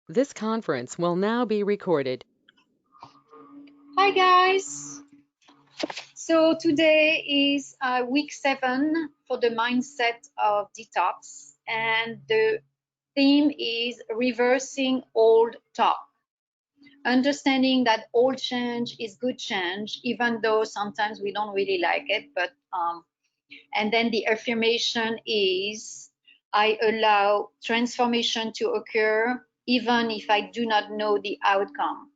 This conference will now be recorded. Hi guys. So today is week 7 for the mindset of detox, and the theme is reversing old talk. Understanding that old change is good change, even though sometimes we don't really like it. And then the affirmation is, I allow transformation to occur even if I do not know the outcome.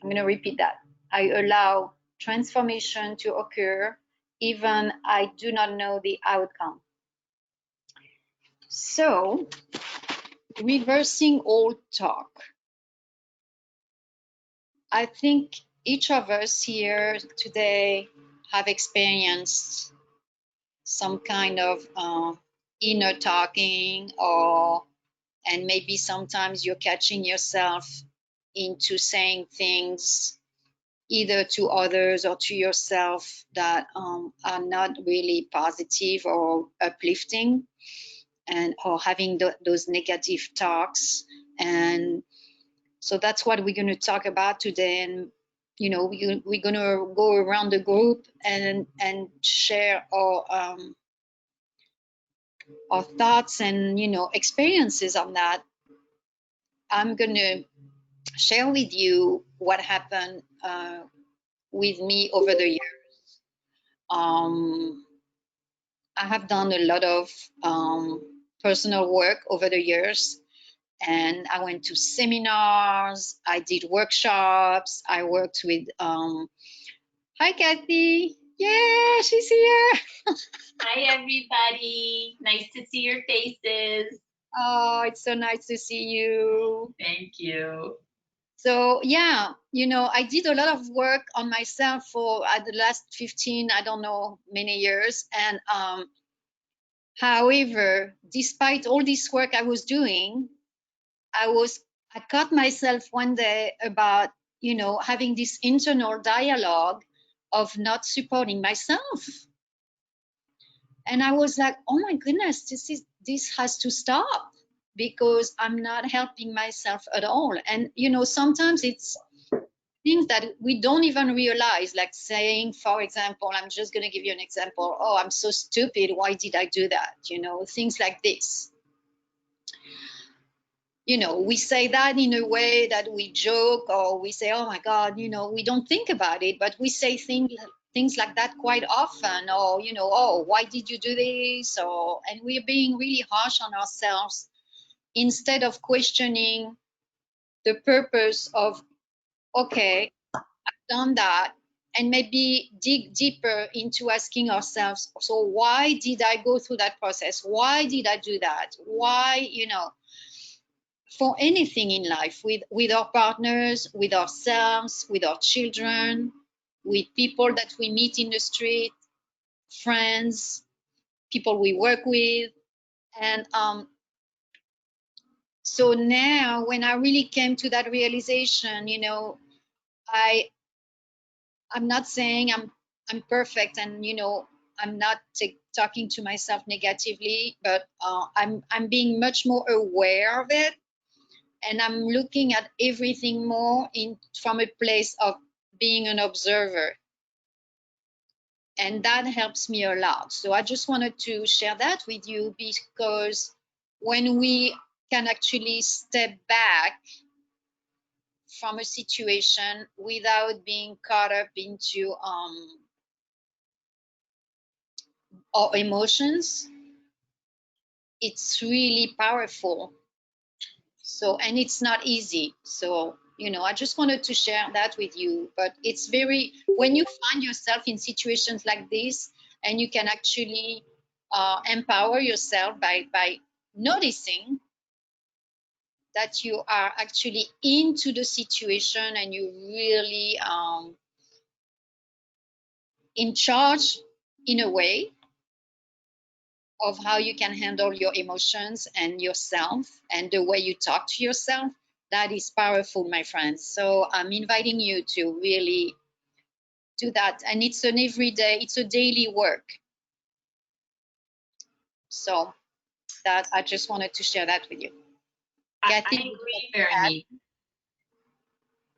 I'm going to repeat that. I allow transformation to occur even I do not know the outcome. So, reversing old talk. I think each of us here today have experienced some kind of inner talking, and maybe sometimes you're catching yourself into saying things either to others or to yourself that are not really positive or uplifting, and or having those negative talks. And so that's what we're going to talk about today. And we're going to go around the group and share our thoughts and experiences on that. I'm going to share with you what happened with me over the years. I have done a lot of personal work over the years, and I went to seminars, I did workshops, I worked with, hi Kathy, yeah, she's here. Hi, everybody. Nice to see your faces. Oh, it's so nice to see you. Thank you. So yeah, I did a lot of work on myself for the last 15, I don't know, many years. And however, despite all this work I was doing, I caught myself one day about, having this internal dialogue of not supporting myself. And I was like, oh my goodness, this has to stop, because I'm not helping myself at all. And sometimes it's things that we don't even realize, like saying, for example, I'm just going to give you an example. Oh, I'm so stupid. Why did I do that? Things like this. We say that in a way that we joke, or we say, oh my God, we don't think about it, but we say things like that quite often. Or, oh, why did you do this? And we're being really harsh on ourselves instead of questioning the purpose of, okay, done that, and maybe dig deeper into asking ourselves, so why did I go through that process? Why did I do that? Why, for anything in life, with our partners, with ourselves, with our children, with people that we meet in the street, friends, people we work with. And so now when I really came to that realization, I'm not saying I'm perfect, and I'm not talking to myself negatively, but I'm being much more aware of it, and I'm looking at everything more from a place of being an observer, and that helps me a lot. So I just wanted to share that with you, because when we can actually step back from a situation without being caught up into our emotions, it's really powerful. So, and it's not easy. So, I just wanted to share that with you. But it's very, when you find yourself in situations like this, and you can actually empower yourself by noticing that you are actually into the situation, and you really in charge in a way of how you can handle your emotions and yourself, and the way you talk to yourself. That is powerful, my friends. So I'm inviting you to really do that. And it's an everyday, it's a daily work. So that I just wanted to share that with you. I Kathy, agree, Veronique.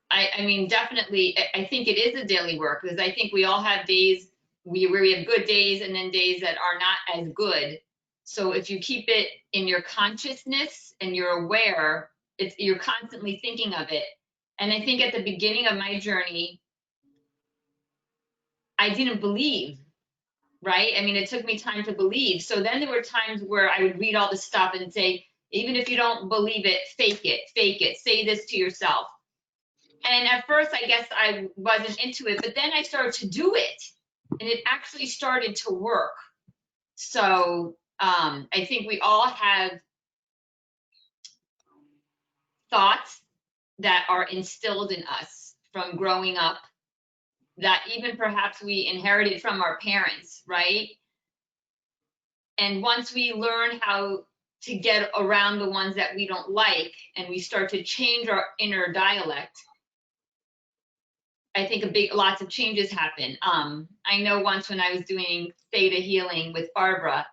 I mean, definitely, I think it is a daily work because I think we all have days where we have good days and then days that are not as good. So if you keep it in your consciousness and you're aware, you're constantly thinking of it. And I think at the beginning of my journey, I didn't believe, right? I mean, it took me time to believe. So then there were times where I would read all this stuff and say, even if you don't believe it, fake it, say this to yourself. And at first, I guess I wasn't into it, but then I started to do it and it actually started to work. So I think we all have thoughts that are instilled in us from growing up that even perhaps we inherited from our parents, right? And once we learn how to get around the ones that we don't like and we start to change our inner dialect, I think lots of changes happen. I know once when I was doing theta healing with Barbara,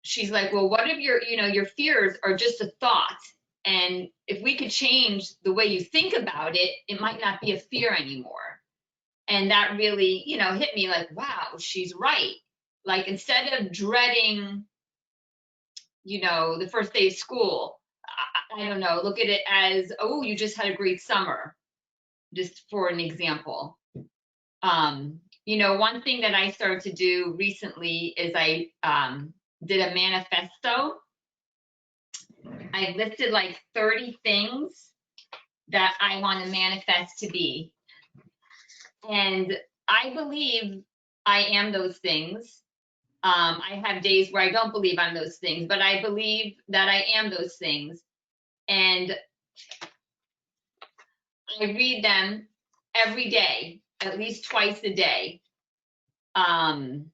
she's like, well, what if your fears are just a thought? And if we could change the way you think about it, it might not be a fear anymore. And that really, hit me like, wow, she's right. Like instead of dreading, the first day of school, I don't know, look at it as, oh, you just had a great summer, just for an example. One thing that I started to do recently is I did a manifesto. I listed like 30 things that I want to manifest to be. And I believe I am those things. I have days where I don't believe I'm those things, but I believe that I am those things. And I read them every day, at least twice a day. And,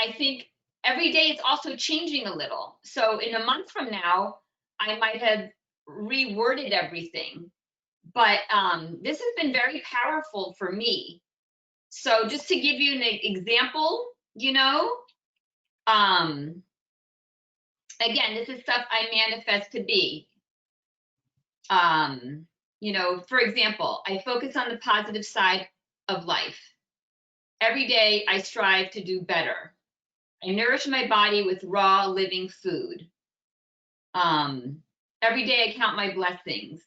I think every day it's also changing a little. So in a month from now, I might have reworded everything. But this has been very powerful for me. So just to give you an example, again, this is stuff I manifest to be. For example, I focus on the positive side of life. Every day I strive to do better. I nourish my body with raw living food. Every day I count my blessings.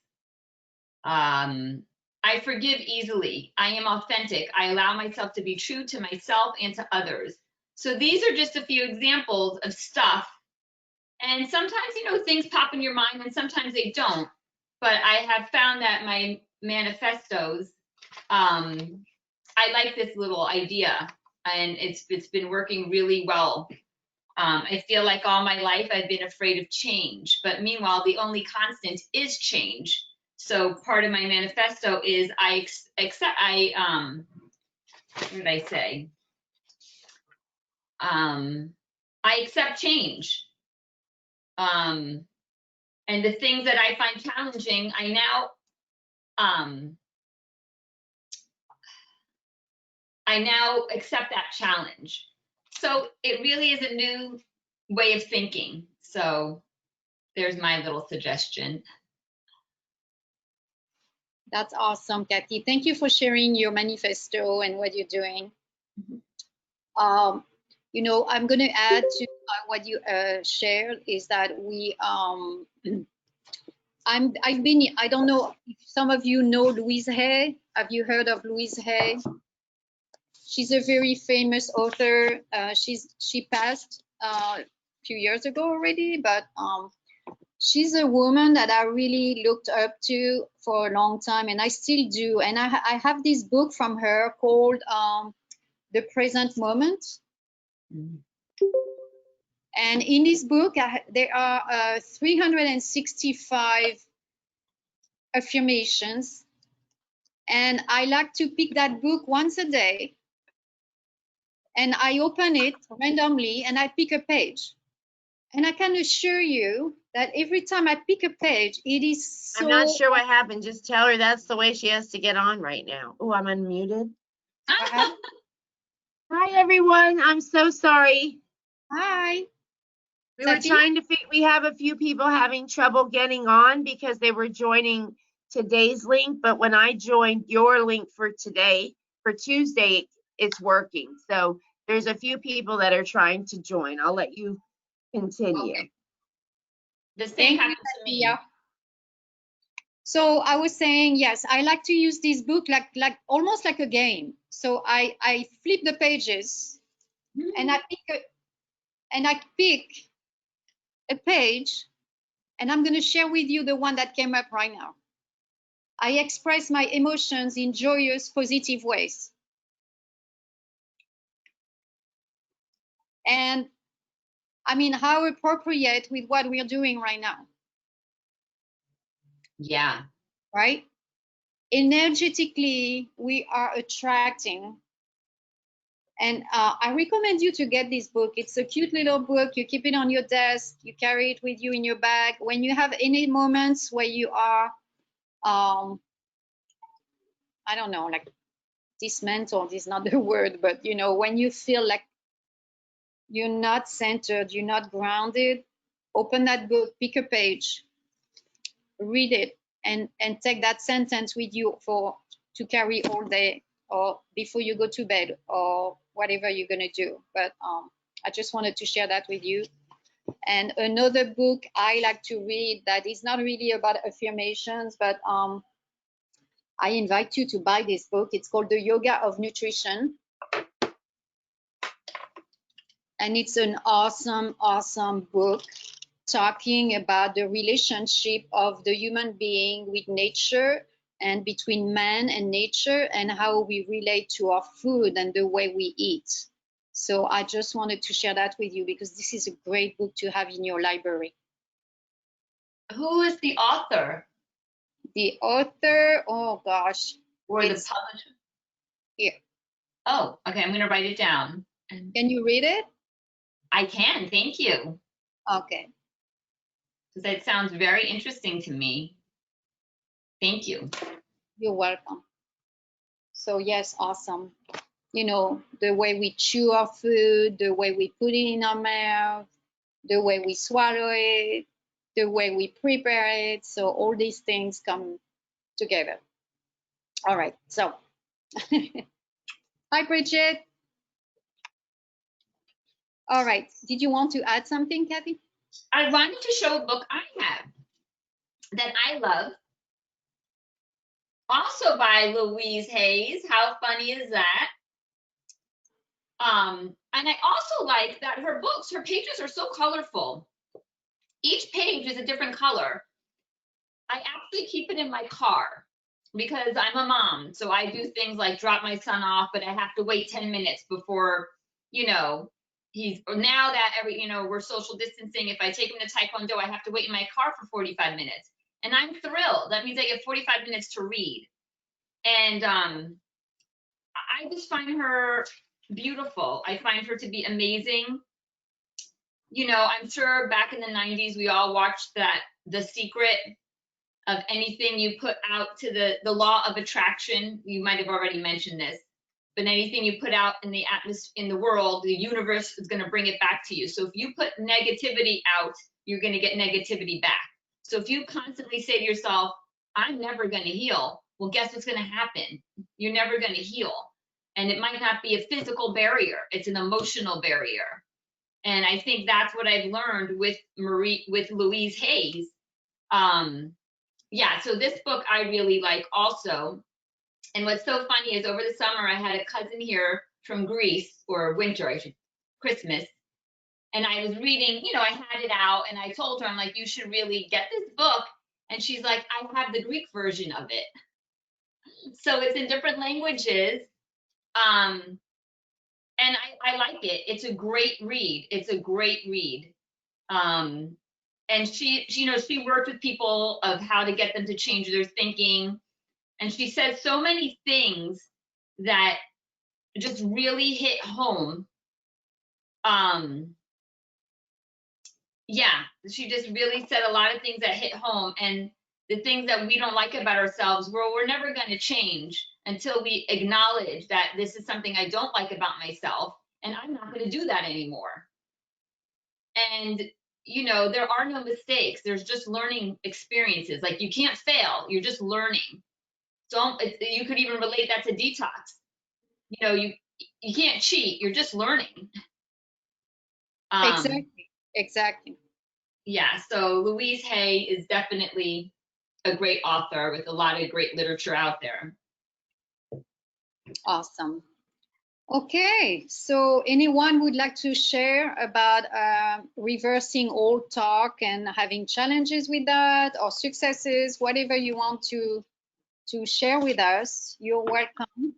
I forgive easily. I am authentic. I allow myself to be true to myself and to others. So these are just a few examples of stuff. And sometimes, things pop in your mind and sometimes they don't. But I have found that my manifestos, I like this little idea and it's been working really well. I feel like all my life I've been afraid of change, but meanwhile, the only constant is change. So part of my manifesto is what did I say? I accept change. And the things that I find challenging, I now accept that challenge. So it really is a new way of thinking. So there's my little suggestion. That's awesome, Kathy. Thank you for sharing your manifesto and what you're doing. I'm going to add to what you shared is that I don't know if some of you know Louise Hay. Have you heard of Louise Hay? She's a very famous author. She passed a few years ago already, but she's a woman that I really looked up to for a long time, and I still do. And I have this book from her called The Present Moment. Mm-hmm. And in this book, there are 365 affirmations. And I like to pick that book once a day. And I open it randomly and I pick a page. And I can assure you that every time I pick a page, it is so... I'm not sure what happened. Just tell her that's the way she has to get on right now. Oh, I'm unmuted. Hi, everyone. I'm so sorry. Hi. We were Tati? trying to we have a few people having trouble getting on because they were joining today's link, but when I joined your link for today, for Tuesday, it's working. So there's a few people that are trying to join. I'll let you continue. Okay. The same Thank you, happened to me. Tatia. So I was saying, yes, I like to use this book like almost like a game. So I flip the pages and I pick a page, and I'm going to share with you the one that came up right now. I express my emotions in joyous, positive ways. And I mean, how appropriate with what we're doing right now, Yeah. right? Energetically, we are attracting. And I recommend you to get this book. It's a cute little book. You keep it on your desk. You carry it with you in your bag. When you have any moments where you are, I don't know, like dismantled is not the word, but you know, when you feel like you're not centered, you're not grounded, open that book, pick a page, read it, and take that sentence with you to carry all day or before you go to bed or whatever you're going to do. But I just wanted to share that with you. And another book I like to read that is not really about affirmations, but I invite you to buy this book. It's called The Yoga of Nutrition. And it's an awesome, awesome book talking about the relationship of the human being with nature and between man and nature and how we relate to our food and the way we eat. So I just wanted to share that with you because this is a great book to have in your library. Who is the author? The author, oh gosh. Or the It's publisher? here. Oh, okay. I'm going to write it down. Can you read it? I can. Thank you. Okay. Because that sounds very interesting to me. Thank you. You're welcome. So yes, awesome. You know, the way we chew our food, the way we put it in our mouth, the way we swallow it, the way we prepare it. So all these things come together. All right. So, hi, Bridget. All right. Did you want to add something, Kathy? I wanted to show a book I have that I love. Also by Louise Hay. How funny is that? And I also like that her books, her pages are so colorful. Each page is a different color. I actually keep it in my car because I'm a mom. So I do things like drop my son off, but I have to wait 10 minutes before, you know, now that we're social distancing. If I take him to Taekwondo, I have to wait in my car for 45 minutes. And I'm thrilled. That means I get 45 minutes to read. And I just find her beautiful. I find her to be amazing. You know, I'm sure back in the 90s, we all watched The Secret, of anything you put out to the law of attraction. You might have already mentioned this, but anything you put out in the atmosphere, in the world, the universe is going to bring it back to you. So if you put negativity out, you're going to get negativity back. So if you constantly say to yourself, I'm never going to heal, well, guess what's going to happen? You're never going to heal. And it might not be a physical barrier, it's an emotional barrier. And I think that's what I've learned with Louise Hay. Yeah, so this book I really like also. And what's so funny is over the summer, I had a cousin here from Greece, or winter, Christmas. And I was reading, I had it out and I told her, I'm like, you should really get this book. And she's like, I have the Greek version of it. So it's in different languages. And I like it. It's a great read. It's a great read. And she worked with people of how to get them to change their thinking. And she says so many things that just really hit home. Yeah, she just really said a lot of things that hit home, and the things that we don't like about ourselves, we're never going to change until we acknowledge that this is something I don't like about myself, and I'm not going to do that anymore. And you know, there are no mistakes. There's just learning experiences. Like, you can't fail. You're just learning. You could even relate that to detox. You know, you can't cheat. You're just learning. Exactly. Yeah. So Louise Hay is definitely a great author with a lot of great literature out there. Awesome. Okay, so anyone would like to share about reversing old talk and having challenges with that, or successes, whatever you want to share with us, you're welcome.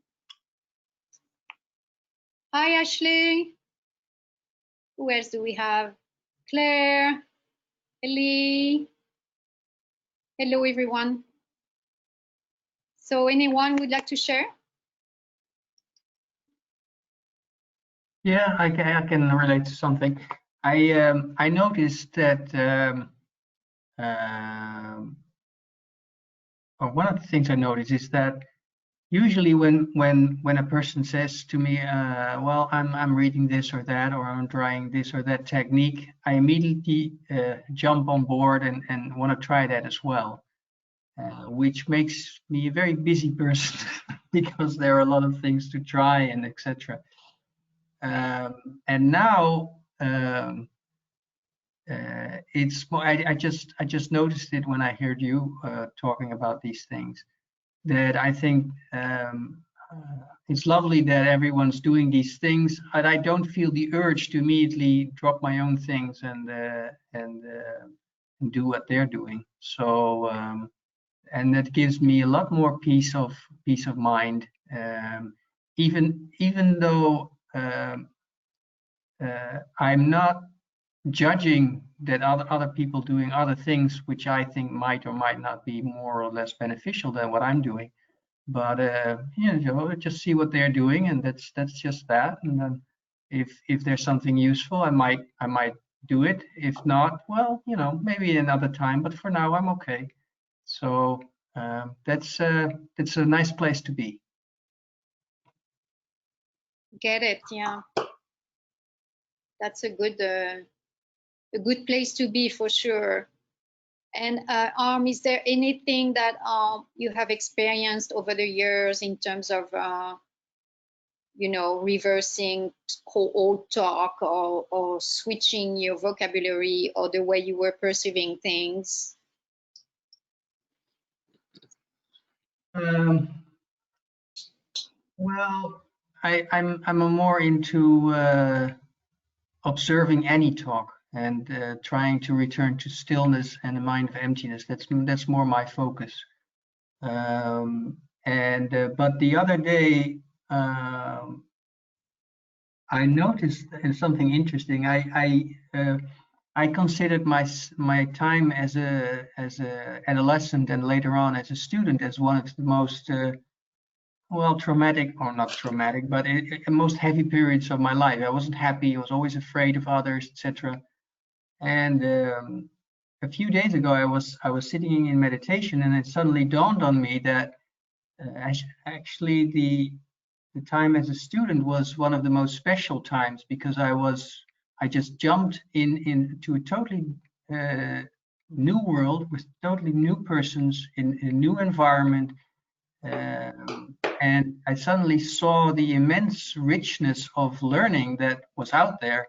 Hi, Ashley. Who else do we have? Claire, Ellie. Hello, everyone. So anyone would like to share? Yeah, I can relate to something. I noticed that or one of the things I noticed is that usually when a person says to me, well, I'm reading this or that, or I'm trying this or that technique, I immediately jump on board and want to try that as well, which makes me a very busy person because there are a lot of things to try and etc. And now it's more, I just noticed it when I heard you talking about these things, that I think it's lovely that everyone's doing these things, but I don't feel the urge to immediately drop my own things and do what they're doing. So and that gives me a lot more peace of mind, even though I'm not judging that other people doing other things which I think might or might not be more or less beneficial than what I'm doing. But you know, just see what they're doing, and that's just that. And then if there's something useful, I might do it. If not, well, you know, maybe another time. But for now, I'm okay. So that's a nice place to be. Get it? Yeah, that's a good place to be for sure. And is there anything that you have experienced over the years in terms of you know, reversing old talk, or switching your vocabulary or the way you were perceiving things? Well, I'm more into observing any talk and trying to return to stillness and a mind of emptiness. That's more my focus. But the other day I noticed something interesting. I considered my time as a adolescent and later on as a student as one of the most well, traumatic, or not traumatic, but most heavy periods of my life. I wasn't happy. I was always afraid of others, etc. And a few days ago, I was sitting in meditation, and it suddenly dawned on me that actually the time as a student was one of the most special times, because I just jumped into a totally new world with totally new persons in a new environment. And I suddenly saw the immense richness of learning that was out there.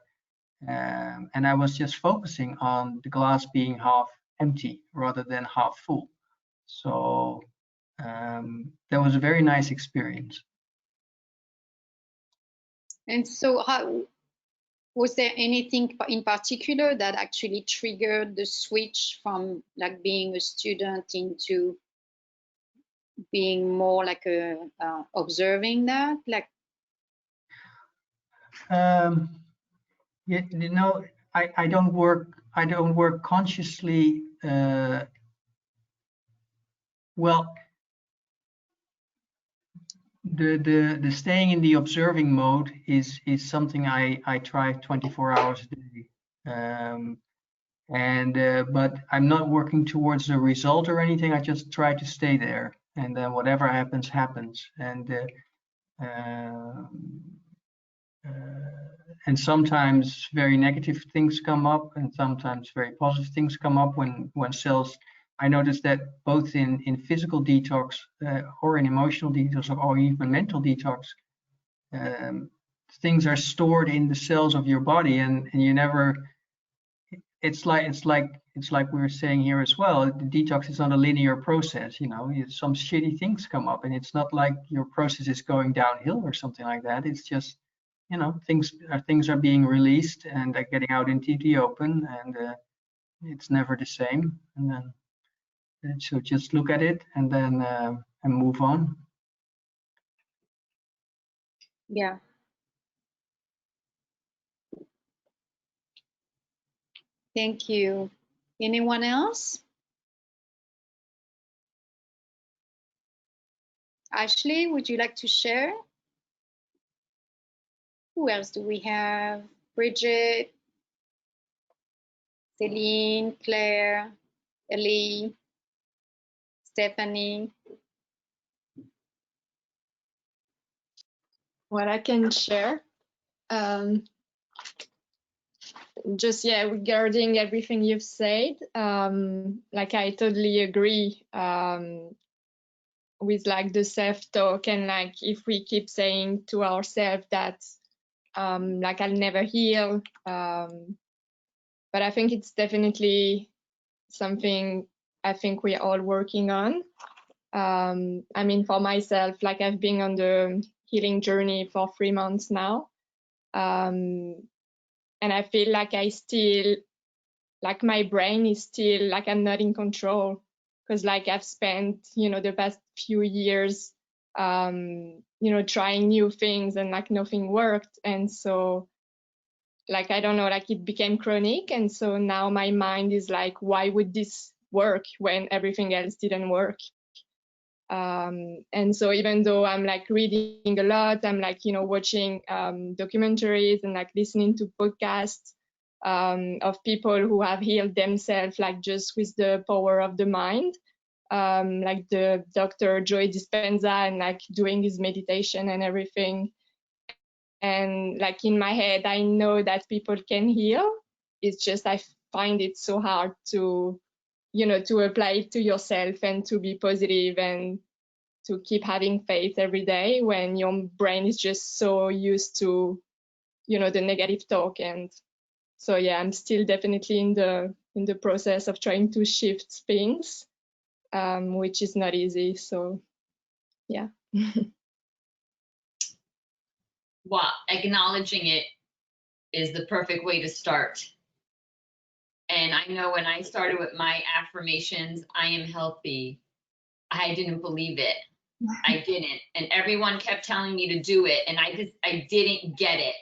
And I was just focusing on the glass being half empty rather than half full. So that was a very nice experience. And so was there anything in particular that actually triggered the switch from like being a student into being more like a observing that, like? Yeah, you know, I don't work consciously. Well, the staying in the observing mode is something I try 24 hours a day. But I'm not working towards a result or anything. I just try to stay there, and then whatever happens, happens. And and sometimes very negative things come up, and sometimes very positive things come up when cells. I noticed that both in physical detox or in emotional detox or even mental detox, things are stored in the cells of your body, and you never. It's like we were saying here as well. The detox is not a linear process. You know, some shitty things come up, and it's not like your process is going downhill or something like that. It's just, you know, things are being released and they're getting out into the open, and it's never the same. And then so just look at it and then and move on. Yeah. Thank you. Anyone else? Ashley, would you like to share? Who else do we have? Bridget, Celine, Claire, Ellie, Stephanie. What I can share, just regarding everything you've said, like I totally agree with like the self-talk, and like if we keep saying to ourselves that like I'll never heal, but I think it's definitely something I think we're all working on. I mean, for myself, like I've been on the healing journey for 3 months now. And I feel like I still, like my brain is still, like I'm not in control, because like I've spent, you know, the past few years, you know, trying new things and like nothing worked. And so like, I don't know, like it became chronic. And so now my mind is like, why would this work when everything else didn't work? And so even though I'm like reading a lot, I'm like, you know, watching documentaries and like listening to podcasts of people who have healed themselves, like just with the power of the mind, like the Dr. Joe Dispenza, and like doing his meditation and everything. And like in my head, I know that people can heal. It's just I find it so hard to, you know, to apply it to yourself and to be positive and to keep having faith every day when your brain is just so used to, you know, the negative talk. And so yeah, I'm still definitely in the process of trying to shift things, which is not easy. So yeah. Well, acknowledging it is the perfect way to start. And I know when I started with my affirmations, I am healthy, I didn't believe it. I didn't. And everyone kept telling me to do it, and I didn't get it.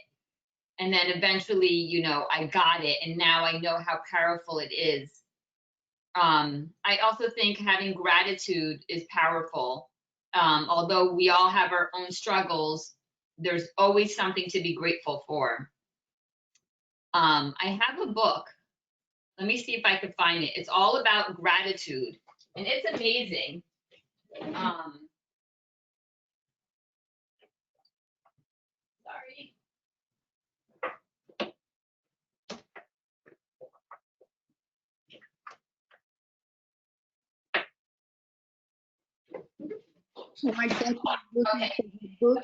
And then eventually, you know, I got it, and now I know how powerful it is. I also think having gratitude is powerful. Although we all have our own struggles, there's always something to be grateful for. I have a book. Let me see if I could find it. It's all about gratitude, and it's amazing. Sorry. Okay. Of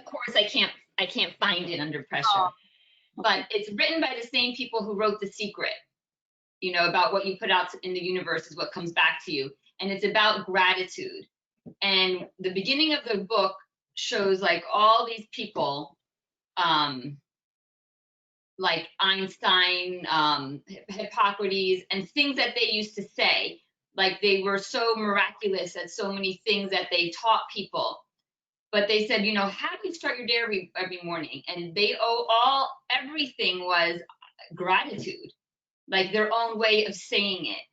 course, I can't find it under pressure. But it's written by the same people who wrote The Secret. You know, about what you put out in the universe is what comes back to you, and it's about gratitude. And the beginning of the book shows like all these people, like Einstein, Hippocrates, and things that they used to say. Like they were so miraculous at so many things that they taught people. But they said, you know, how do you start your day every morning? And they everything was gratitude, like their own way of saying it.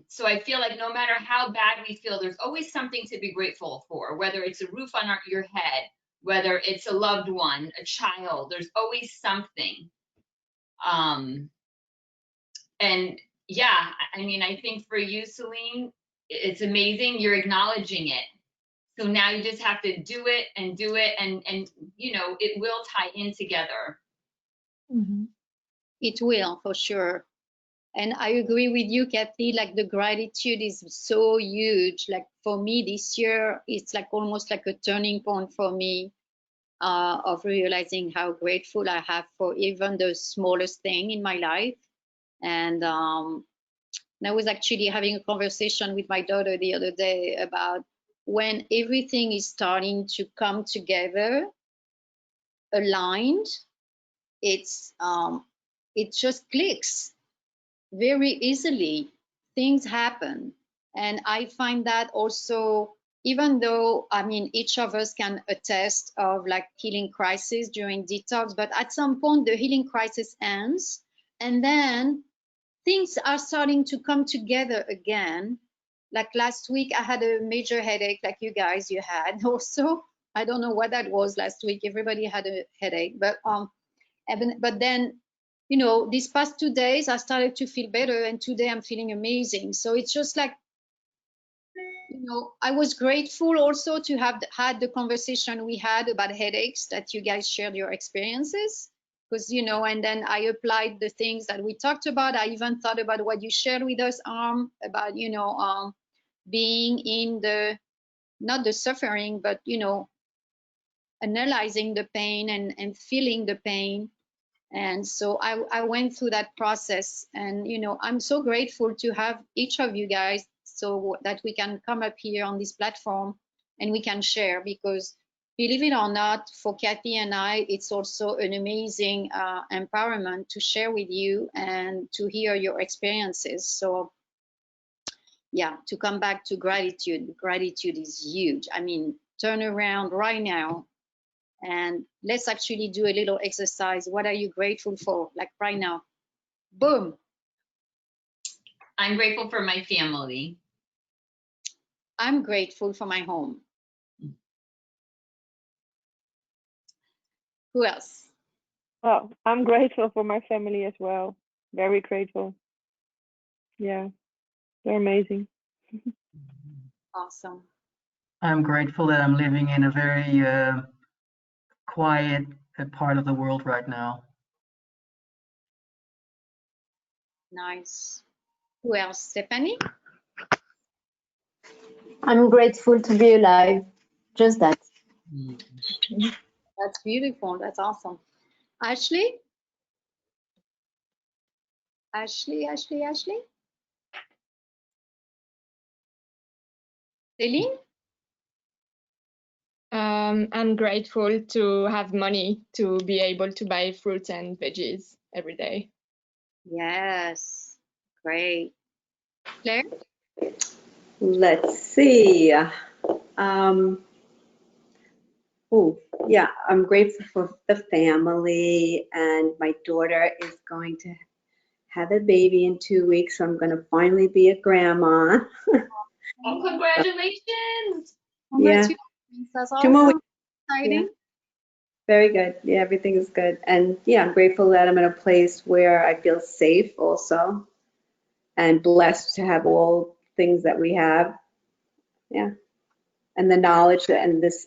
So I feel like no matter how bad we feel, there's always something to be grateful for, whether it's a roof on your head, whether it's a loved one, a child, there's always something. And yeah, I mean, I think for you, Celine, it's amazing. You're acknowledging it. So now you just have to do it and do it, and you know, it will tie in together. Mhm. It will, for sure. And I agree with you, Kathy, like the gratitude is so huge. Like for me this year, it's like almost like a turning point for me, of realizing how grateful I have for even the smallest thing in my life. And I was actually having a conversation with my daughter the other day about when everything is starting to come together, aligned, it just clicks very easily. Things happen. And I find that also, even though, I mean, each of us can attest of like healing crisis during detox, but at some point the healing crisis ends, and then things are starting to come together again. Like last week, I had a major headache, like you guys, you had also. I don't know what that was last week. Everybody had a headache, but then, you know, these past 2 days, I started to feel better, and today I'm feeling amazing. So it's just like, you know, I was grateful also to have had the conversation we had about headaches, that you guys shared your experiences, because, you know, and then I applied the things that we talked about. I even thought about what you shared with us, about, you know, being in the, not the suffering, but, you know, analyzing the pain and feeling the pain. And so I went through that process, and, you know, I'm so grateful to have each of you guys so that we can come up here on this platform and we can share, because believe it or not, for Kathy and I, it's also an amazing empowerment to share with you and to hear your experiences. So yeah, to come back to gratitude, gratitude is huge. I mean, turn around right now and let's actually do a little exercise. What are you grateful for? Like right now. Boom. I'm grateful for my family. I'm grateful for my home. Who else? Well, I'm grateful for my family as well. Very grateful. Yeah, they're amazing. Awesome. I'm grateful that I'm living in a very quiet part of the world right now. Nice. Who else? Stephanie? I'm grateful to be alive. Just that. That's beautiful. That's awesome. Ashley? Ashley? Celine? I'm grateful to have money to be able to buy fruits and veggies every day. Yes. Great. Claire? Let's see. Oh, yeah, I'm grateful for the family, and my daughter is going to have a baby in 2 weeks, so I'm going to finally be a grandma. Oh, congratulations. Yeah, That's 2 more awesome. weeks. Exciting. Yeah, very good. Yeah, everything is good. And yeah, I'm grateful that I'm in a place where I feel safe also, and blessed to have all things that we have. Yeah, and the knowledge and this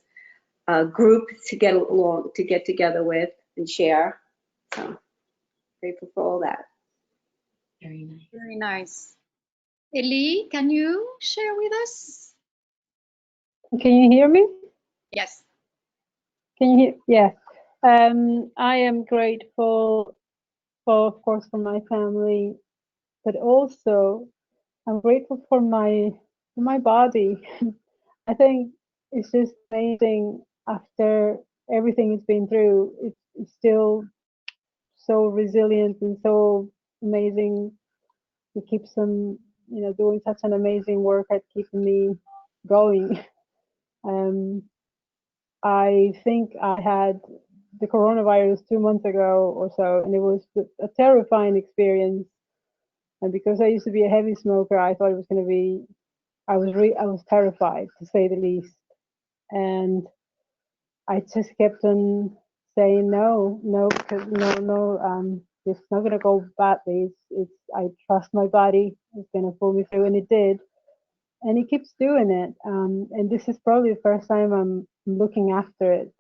group to get along, to get together with and share. So grateful for all that. Very nice. Very nice. Ellie, can you share with us? Can you hear me? Yes. Can you hear? Yeah. I am grateful for, of course, for my family, but also I'm grateful for my body. I think it's just amazing after everything it's been through. It's still so resilient and so amazing. It keeps them, doing such an amazing work at keeping me going. I think I had the coronavirus 2 months ago or so, and it was a terrifying experience. And because I used to be a heavy smoker, I thought it was going to be. I was terrified, to say the least. And I just kept on saying no, because no. It's not going to go badly. I trust my body. It's going to pull me through, and it did. and he keeps doing it. And this is probably the first time I'm looking after it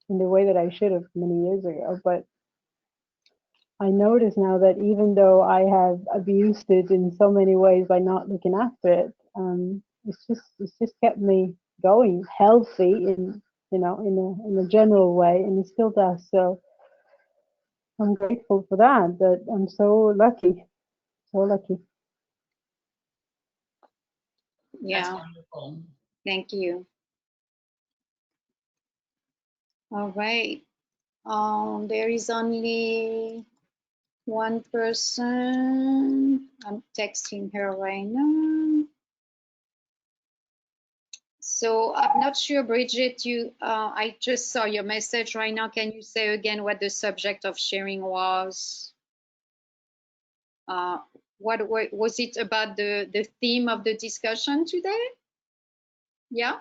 in the way that I should have many years ago. But I notice now that even though I have abused it in so many ways by not looking after it, it's just kept me going healthy in in a general way, and it still does. So I'm grateful for that. That I'm so lucky, so lucky. Yeah. That's wonderful. Thank you. All right. There is only one person. I'm texting her right now. So I'm not sure, Bridget, I just saw your message right now. Can you say again what the subject of sharing was? What was it about the theme of the discussion today? Yeah.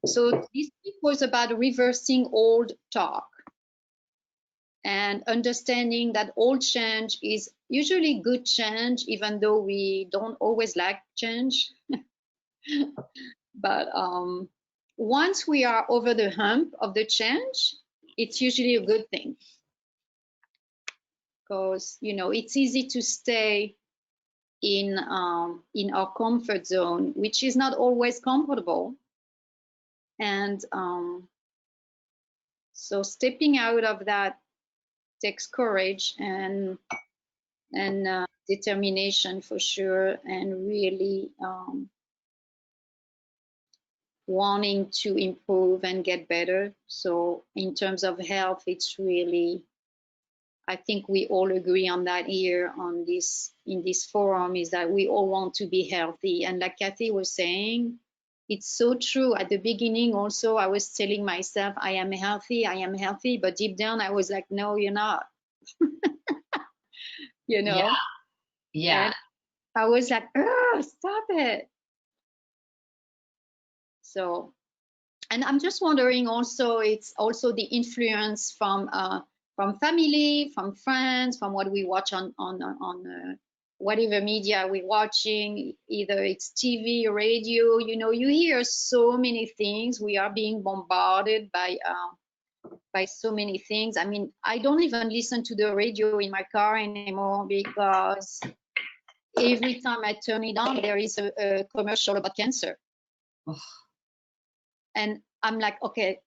So this week was about reversing old talk and understanding that old change is usually good change, even though we don't always like change. But once we are over the hump of the change, it's usually a good thing, because it's easy to stay in our comfort zone, which is not always comfortable. And so stepping out of that takes courage and determination for sure, and really wanting to improve and get better. So in terms of health, it's really, I think we all agree on that here in this forum, is that we all want to be healthy. And like Kathy was saying, it's so true. At the beginning also, I was telling myself, I am healthy, but deep down I was like, no, you're not. Yeah. And I was like, stop it. So, and I'm just wondering also, it's also the influence from family, from friends, from what we watch on whatever media we're watching, either it's TV, radio, you hear so many things. We are being bombarded by so many things. I mean, I don't even listen to the radio in my car anymore, because every time I turn it on, there is a commercial about cancer. And I'm like, okay,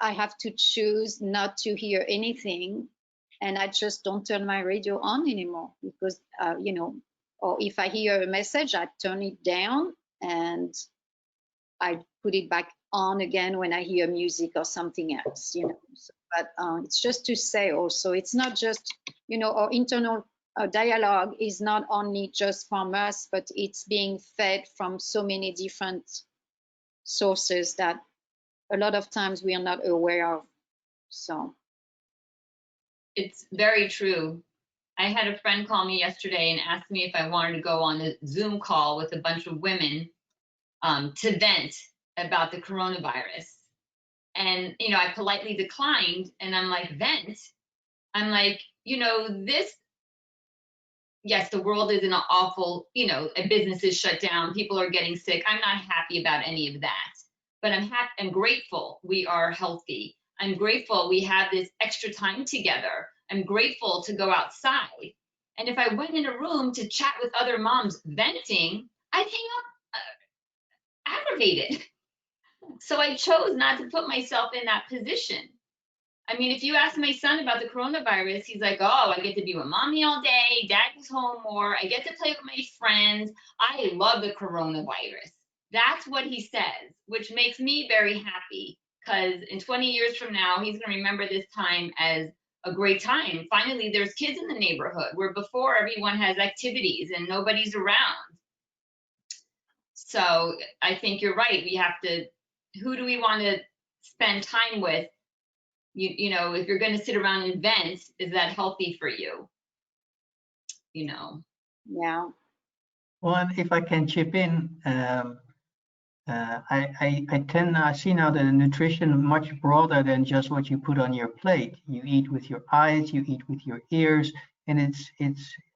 I have to choose not to hear anything, and I just don't turn my radio on anymore, because or if I hear a message, I turn it down and I put it back on again when I hear music or something else. So, but it's just to say also, it's not just our internal dialogue is not only just from us, but it's being fed from so many different sources that a lot of times we are not aware of. So it's very true. I had a friend call me yesterday and asked me if I wanted to go on a Zoom call with a bunch of women to vent about the coronavirus. And, I politely declined, and I'm like, vent? I'm like, yes, the world is in an awful, a business is shut down, people are getting sick. I'm not happy about any of that, but I'm grateful we are healthy. I'm grateful we have this extra time together. I'm grateful to go outside. And if I went in a room to chat with other moms venting, I'd hang up aggravated. So I chose not to put myself in that position. I mean, if you ask my son about the coronavirus, he's like, oh, I get to be with mommy all day, dad is home more, I get to play with my friends, I love the coronavirus. That's what he says, which makes me very happy, because in 20 years from now, he's going to remember this time as a great time. Finally, there's kids in the neighborhood, where before everyone has activities and nobody's around. So I think you're right. We have to, who do we want to spend time with? If you're going to sit around and vent, is that healthy for you? Yeah. Well, and if I can chip in, I see now that nutrition much broader than just what you put on your plate. You eat with your eyes, you eat with your ears, and it's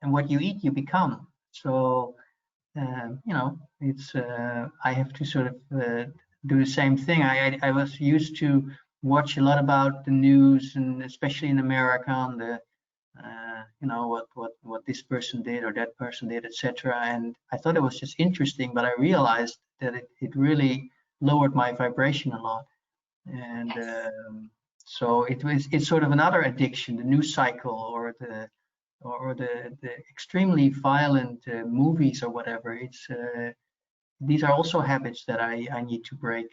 what you eat, you become. So you know, it's I have to sort of do the same thing. I was used to watch a lot about the news, and especially in America, on the you know, what this person did or that person did, etc. And I thought it was just interesting, but I realized that it really lowered my vibration a lot. And so it's sort of another addiction, the news cycle, or the extremely violent movies or whatever. It's these are also habits that I need to break.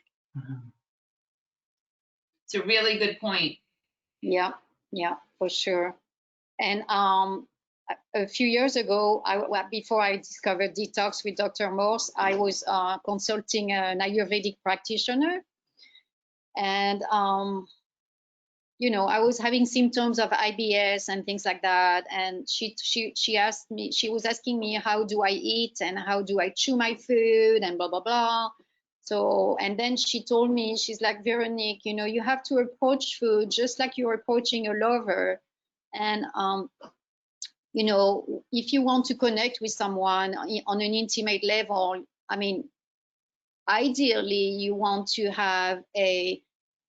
It's a really good point. Yeah, yeah, for sure. And a few years ago, before I discovered Detox with Dr. Morse, I was consulting an Ayurvedic practitioner. And, you know, I was having symptoms of IBS and things like that. And she asked me, she was asking me, how do I eat and how do I chew my food and blah, blah, blah. So, and then she told me, she's like, Veronique, you know, you have to approach food just like you're approaching a lover. And, you know, if you want to connect with someone on an intimate level, I mean, ideally you want to have a,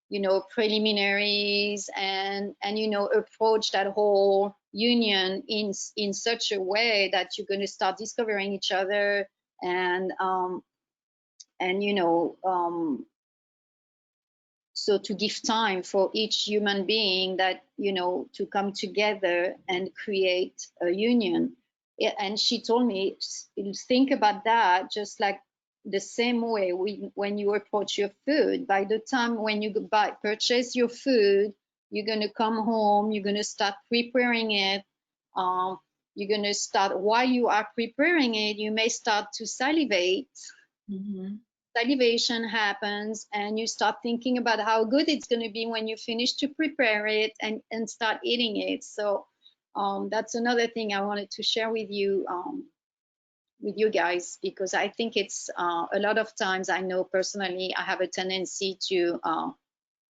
you know, preliminaries and you know, approach that whole union in such a way that you're going to start discovering each other and you know, so to give time for each human being that, you know, to come together and create a union. And she told me, think about that just like the same way when you approach your food. By the time when you purchase your food, you're going to come home, you're going to start preparing it. You're going to start, while you are preparing it, you may start to salivate. Mm-hmm. Salivation happens and you start thinking about how good it's going to be when you finish to prepare it and start eating it. So that's another thing I wanted to share with you guys, because I think it's a lot of times, I know personally I have a tendency to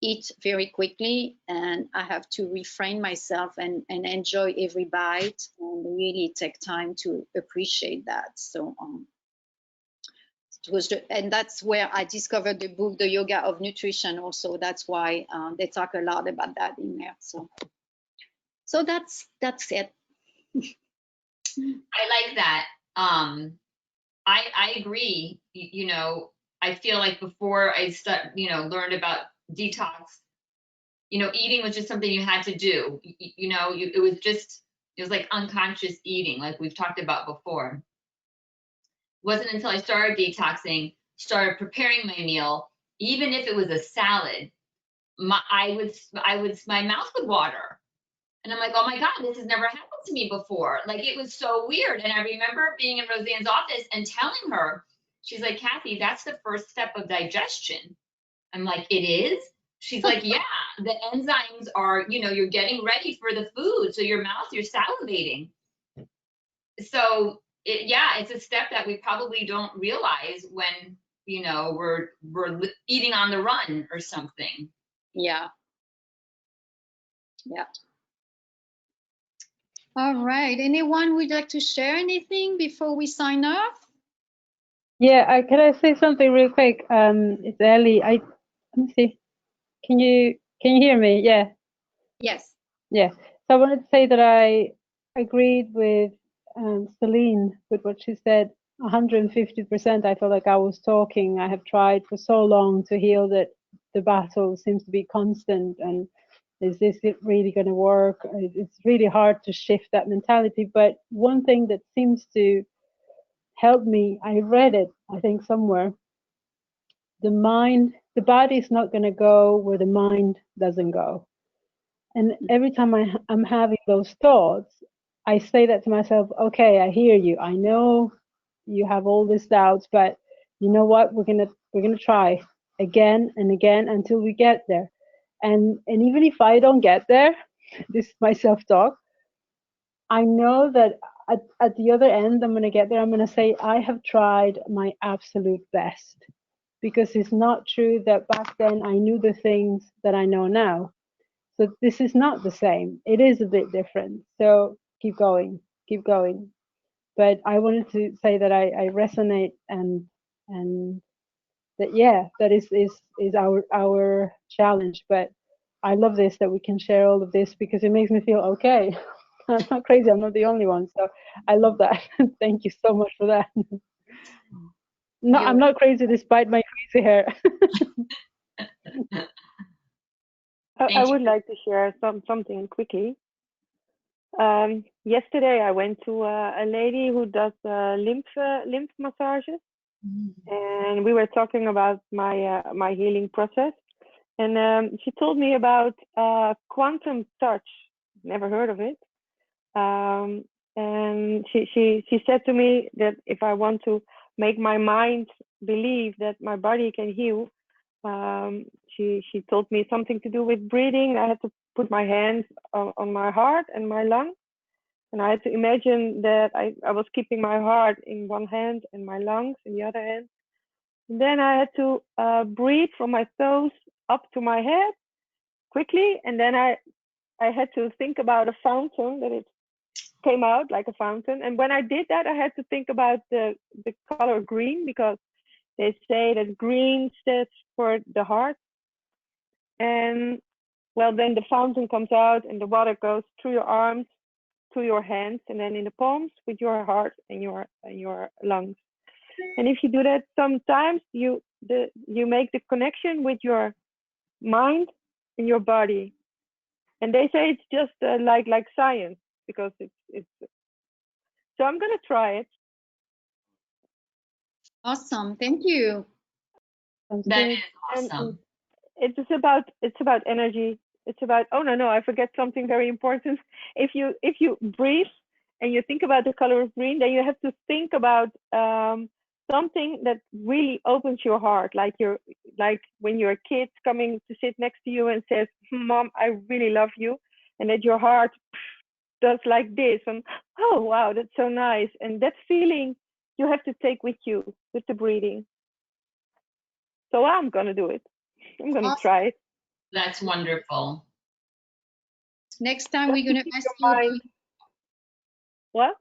eat very quickly, and I have to refrain myself and enjoy every bite and really take time to appreciate that. So and that's where I discovered the book, The Yoga of Nutrition. Also, that's why they talk a lot about that in there. So that's it. I like that. I agree. You know, I feel like before I learned about detox, you know, eating was just something you had to do. You know, it was like unconscious eating, like we've talked about before. Wasn't until I started detoxing, started preparing my meal, even if it was a salad, my mouth would water. And I'm like, oh my God, this has never happened to me before. Like, it was so weird. And I remember being in Roseanne's office and telling her, she's like, Kathy, that's the first step of digestion. I'm like, it is? She's like, yeah, the enzymes are, you know, you're getting ready for the food. So your mouth, you're salivating. So it's a step that we probably don't realize when, you know, we're eating on the run or something. Yeah. All right. Anyone would like to share anything before we sign off? Yeah, can I say something real quick? It's Ellie. Let me see. Can you hear me? Yeah. Yes. Yeah. So I wanted to say that I agreed with Celine with what she said. 150%. I feel like I was talking. I have tried for so long to heal that the battle seems to be constant. And is this really going to work? It's really hard to shift that mentality. But one thing that seems to help me, I read it, I think somewhere, the body is not going to go where the mind doesn't go. And every time I'm having those thoughts, I say that to myself, okay, I hear you. I know you have all these doubts, but you know what? We're gonna try again and again until we get there. And even if I don't get there, this is my self-talk, I know that at the other end, I'm gonna get there. I'm gonna say, I have tried my absolute best. Because it's not true that back then I knew the things that I know now. So this is not the same. It is a bit different. So keep going, keep going. But I wanted to say that I resonate and that that is our challenge. But I love this, that we can share all of this, because it makes me feel okay. I'm not crazy. I'm not the only one. So I love that. Thank you so much for that. No, I'm not crazy despite my crazy hair. I would like to share something quickly. Yesterday I went to a lady who does lymph massages, and we were talking about my healing process, and she told me about quantum touch. Never heard of it. And she said to me that if I want to make my mind believe that my body can heal, she told me something to do with breathing. I had to put my hands on my heart and my lungs, and I had to imagine that I was keeping my heart in one hand and my lungs in the other hand. And then I had to breathe from my toes up to my head quickly, and then I had to think about a fountain, that it came out like a fountain. And when I did that, I had to think about the color green, because they say that green stands for the heart. And well, then the fountain comes out and the water goes through your arms to your hands, and then in the palms with your heart and your lungs. And if you do that sometimes, you make the connection with your mind and your body. And they say it's just like science, because it's so I'm gonna try it. Awesome, thank you. That is awesome. And it's about energy. It's about, oh no, I forget something very important. If you breathe and you think about the color of green, then you have to think about something that really opens your heart, like when your kid's coming to sit next to you and says, "Mom, I really love you," and that your heart does like this, and oh wow, that's so nice. And that feeling you have to take with you with the breathing. So I'm gonna do it. I'm gonna try it. That's wonderful. Next time we're gonna ask you. What?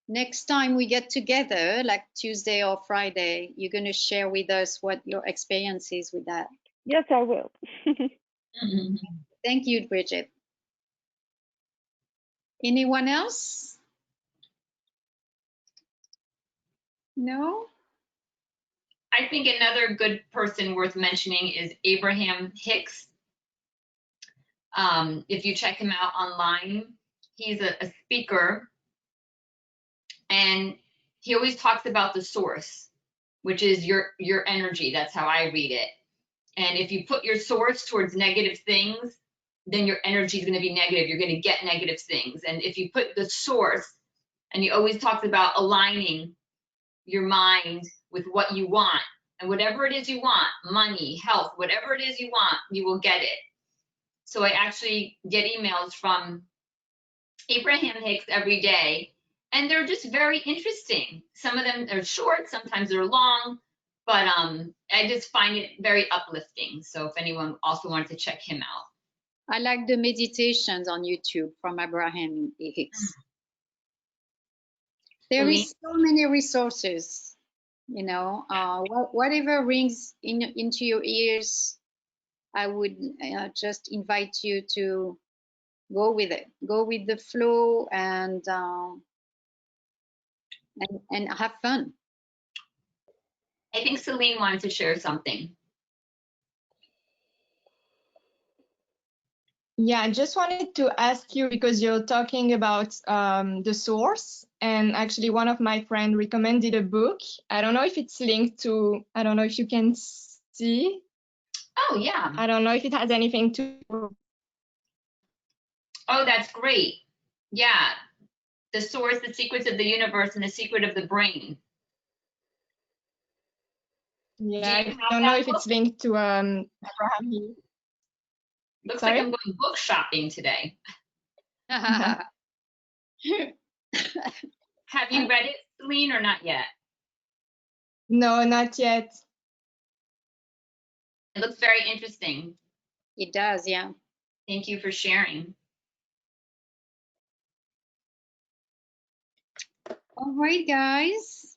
Next time we get together, like Tuesday or Friday, you're gonna share with us what your experience is with that. Yes, I will. Thank you, Bridget. Anyone else? No? I think another good person worth mentioning is Abraham Hicks. If you check him out online, he's a speaker, and he always talks about the source, which is your energy. That's how I read it. And if you put your source towards negative things, then your energy is going to be negative. You're going to get negative things. And if you put the source, and he always talks about aligning your mind with what you want, and whatever it is you want, money, health, whatever it is you want, you will get it. So I actually get emails from Abraham Hicks every day, and they're just very interesting. Some of them are short, sometimes they're long, but I just find it very uplifting. So if anyone also wanted to check him out. I like the meditations on YouTube from Abraham Hicks. There is so many resources, you know, whatever rings into your ears, I would just invite you to go with it, go with the flow, and have fun. I think Celine wanted to share something. Yeah, I just wanted to ask you, because you're talking about the source, and actually one of my friends recommended a book. I don't know if it's linked to, I don't know if you can see. Oh, yeah. I don't know if it has anything to. Oh, that's great. Yeah. The source, the secrets of the universe, and the secret of the brain. Yeah, I don't know if it's linked to Abraham. Looks Sorry? like I'm going book shopping today. Have you read it, Celine, or not yet? No, not yet. It looks very interesting. It does, yeah. Thank you for sharing. All right, guys.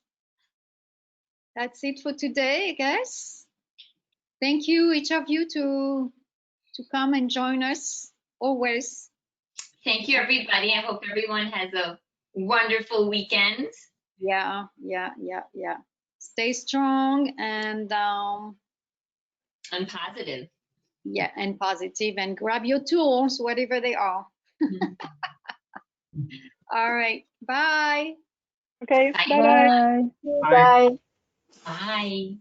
That's it for today, I guess. Thank you, each of you, to come and join us always. Thank you, everybody. I hope everyone has a wonderful weekend. Yeah. Stay strong and positive. yeah, and positive, and grab your tools, whatever they are. All right. Bye. Okay. Bye. Bye-bye. Bye. Bye. Bye.